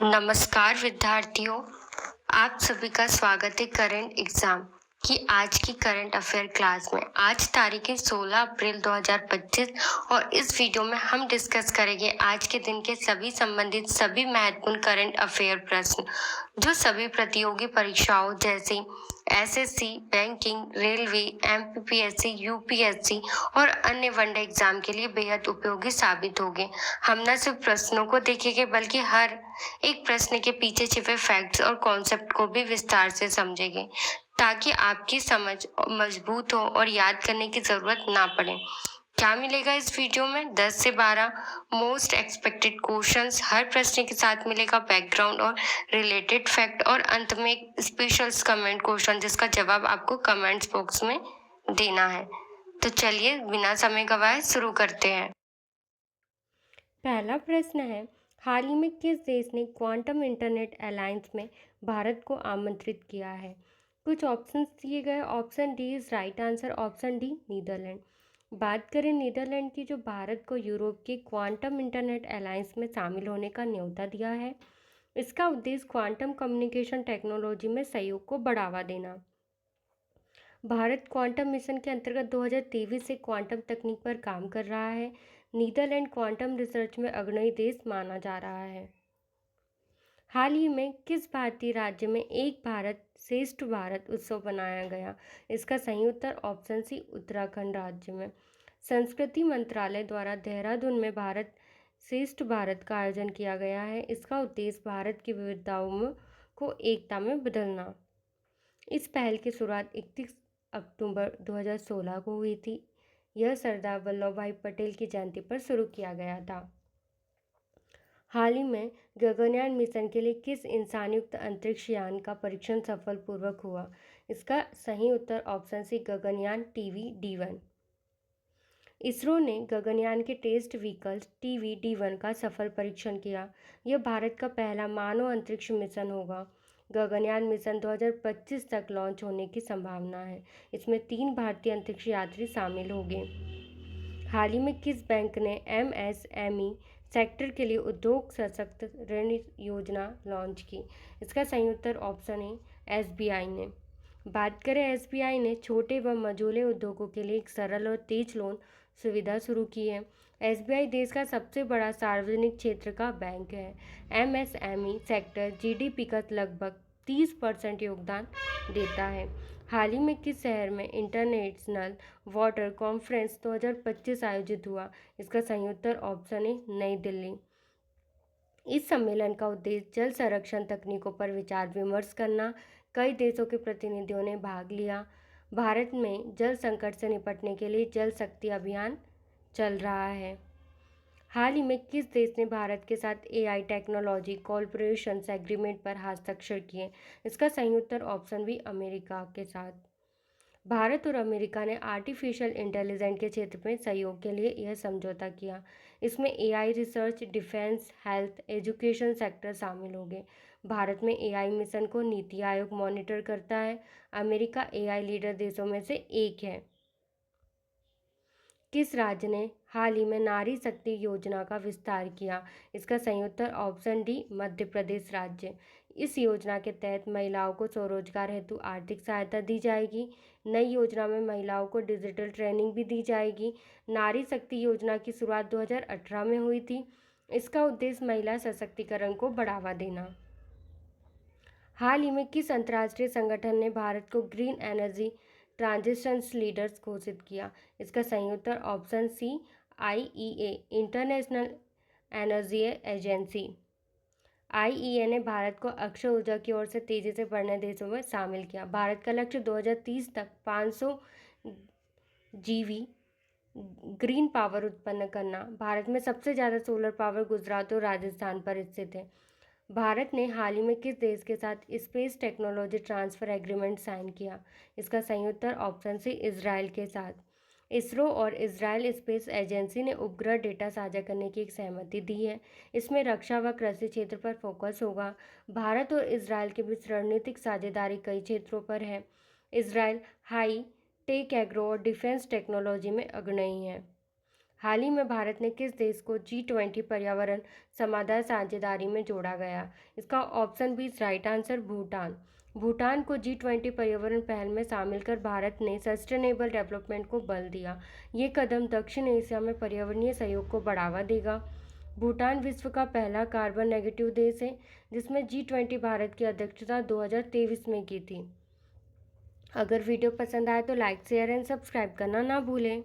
नमस्कार विद्यार्थियों, आप सभी का स्वागत है करंट एग्जाम की आज की करंट अफेयर क्लास में। आज तारीख है 16 अप्रैल 2025 और इस वीडियो में हम डिस्कस करेंगे आज के दिन के सभी संबंधित सभी महत्वपूर्ण करंट अफेयर प्रश्न जो सभी प्रतियोगी परीक्षाओं जैसे SSC, banking, railway, MPPSC, UPSC और अन्य वनडे एग्जाम के लिए बेहद उपयोगी साबित होंगे। हम न सिर्फ प्रश्नों को देखेंगे बल्कि हर एक प्रश्न के पीछे छिपे फैक्ट्स और कॉन्सेप्ट को भी विस्तार से समझेंगे ताकि आपकी समझ मजबूत हो और याद करने की जरूरत ना पड़े। क्या मिलेगा इस वीडियो में? 10 से 12 मोस्ट एक्सपेक्टेड क्वेश्चंस, हर प्रश्न के साथ मिलेगा बैकग्राउंड और रिलेटेड फैक्ट और अंत में एक स्पेशल कमेंट क्वेश्चन जिसका जवाब आपको कमेंट्स बॉक्स में देना है। तो चलिए बिना समय गवाए शुरू करते हैं। पहला प्रश्न है, हाल ही में किस देश ने क्वांटम इंटरनेट अलायंस में भारत को आमंत्रित किया है? कुछ ऑप्शंस दिए गए। Option D is right answer, option D Netherland. बात करें नीदरलैंड की, जो भारत को यूरोप के क्वांटम इंटरनेट अलायंस में शामिल होने का न्योता दिया है। इसका उद्देश्य क्वांटम कम्युनिकेशन टेक्नोलॉजी में सहयोग को बढ़ावा देना। भारत क्वांटम मिशन के अंतर्गत 2023 से क्वांटम तकनीक पर काम कर रहा है। नीदरलैंड क्वांटम रिसर्च में अग्रणी देश माना जा रहा है। हाल ही में किस भारतीय राज्य में एक भारत श्रेष्ठ भारत उत्सव मनाया गया? इसका सही उत्तर ऑप्शन सी उत्तराखंड राज्य में। संस्कृति मंत्रालय द्वारा देहरादून में भारत श्रेष्ठ भारत का आयोजन किया गया है। इसका उद्देश्य भारत की विविधताओं को एकता में बदलना। इस पहल की शुरुआत 31 अक्टूबर 2016 को हुई थी। यह सरदार वल्लभ भाई पटेल की जयंती पर शुरू किया गया था। हाल ही में गगनयान मिशन के लिए किस इंसानयुक्त अंतरिक्ष यान का परीक्षण सफलपूर्वक हुआ? इसका सही उत्तर option C Gaganyaan TVD-1। ISRO ने गगनयान के टेस्ट व्हीकल TVD-1 का सफल परीक्षण किया। यह भारत का पहला मानव अंतरिक्ष मिशन होगा। गगनयान मिशन 2025 तक लॉन्च होने की संभावना है। इसमें 3 भारतीय अंतरिक्ष यात्री शामिल होंगे। हाल ही में किस बैंक ने MSME सेक्टर के लिए उद्योग सशक्त ऋण योजना लॉन्च की? इसका सही उत्तर ऑप्शन है SBI ने। बात करें SBI ने छोटे व मझोले उद्योगों के लिए एक सरल और तेज लोन सुविधा शुरू की है। SBI देश का सबसे बड़ा सार्वजनिक क्षेत्र का बैंक है। MSME सेक्टर GDP का लगभग 30% योगदान देता है। हाल ही में किस शहर में इंटरनेशनल वाटर कॉन्फ्रेंस 2025 आयोजित हुआ? इसका सही उत्तर ऑप्शन है नई दिल्ली। इस सम्मेलन का उद्देश्य जल संरक्षण तकनीकों पर विचार विमर्श करना। कई देशों के प्रतिनिधियों ने भाग लिया। भारत में जल संकट से निपटने के लिए जल शक्ति अभियान चल रहा है। हाल ही में किस देश ने भारत के साथ AI टेक्नोलॉजी कॉर्पोरेशन एग्रीमेंट पर हस्ताक्षर किए? इसका सही उत्तर ऑप्शन बी अमेरिका के साथ। भारत और अमेरिका ने आर्टिफिशियल इंटेलिजेंस के क्षेत्र में सहयोग के लिए यह समझौता किया। इसमें AI research, defence, health, education sector शामिल होंगे। भारत में AI मिशन को नीति आयोग मॉनिटर करता है। अमेरिका AI लीडर देशों में से एक है। किस राज्य ने हाल ही में नारी शक्ति योजना का विस्तार किया? इसका सही उत्तर ऑप्शन डी मध्य प्रदेश राज्य। इस योजना के तहत महिलाओं को स्वरोजगार हेतु आर्थिक सहायता दी जाएगी। नई योजना में महिलाओं को डिजिटल ट्रेनिंग भी दी जाएगी। नारी शक्ति योजना की शुरुआत 2018 में हुई थी। इसका उद्देश्य महिला सशक्तिकरण को बढ़ावा देना। हाल ही में किस अंतर्राष्ट्रीय संगठन ने भारत को ग्रीन एनर्जी ट्रांजिशन लीडर्स घोषित किया? इसका सही उत्तर option C IEA International Energy Agency. IEA ने भारत को अक्षय ऊर्जा की ओर से तेजी से बढ़ने देशों में शामिल किया। भारत का लक्ष्य 2030 तक 500 GW ग्रीन पावर उत्पन्न करना। भारत में सबसे ज़्यादा सोलर पावर गुजरात और राजस्थान पर स्थित है। भारत ने हाल ही में किस देश के साथ space technology transfer agreement sign किया? इसका सही उत्तर ऑप्शन सी इजराइल के साथ। इसरो और इजराइल स्पेस एजेंसी ने उपग्रह डेटा साझा करने की एक सहमति दी है। इसमें रक्षा व कृषि क्षेत्र पर फोकस होगा। भारत और इजराइल के बीच रणनीतिक साझेदारी कई क्षेत्रों पर है। इजराइल हाई टेक एग्रो और डिफेंस टेक्नोलॉजी में अग्रणी है। हाल ही में भारत ने किस देश को G20 पर्यावरण समाधान साझेदारी में जोड़ा गया? इसका option B right answer Bhutan. Bhutan को G20 पर्यावरण पहल में शामिल कर भारत ने सस्टेनेबल डेवलपमेंट को बल दिया। ये कदम दक्षिण एशिया में पर्यावरणीय सहयोग को बढ़ावा देगा। भूटान विश्व का पहला कार्बन नेगेटिव देश है जिसमें G20 भारत की अध्यक्षता 2023 में की थी। अगर वीडियो पसंद आए तो लाइक शेयर एंड सब्सक्राइब करना ना भूलें।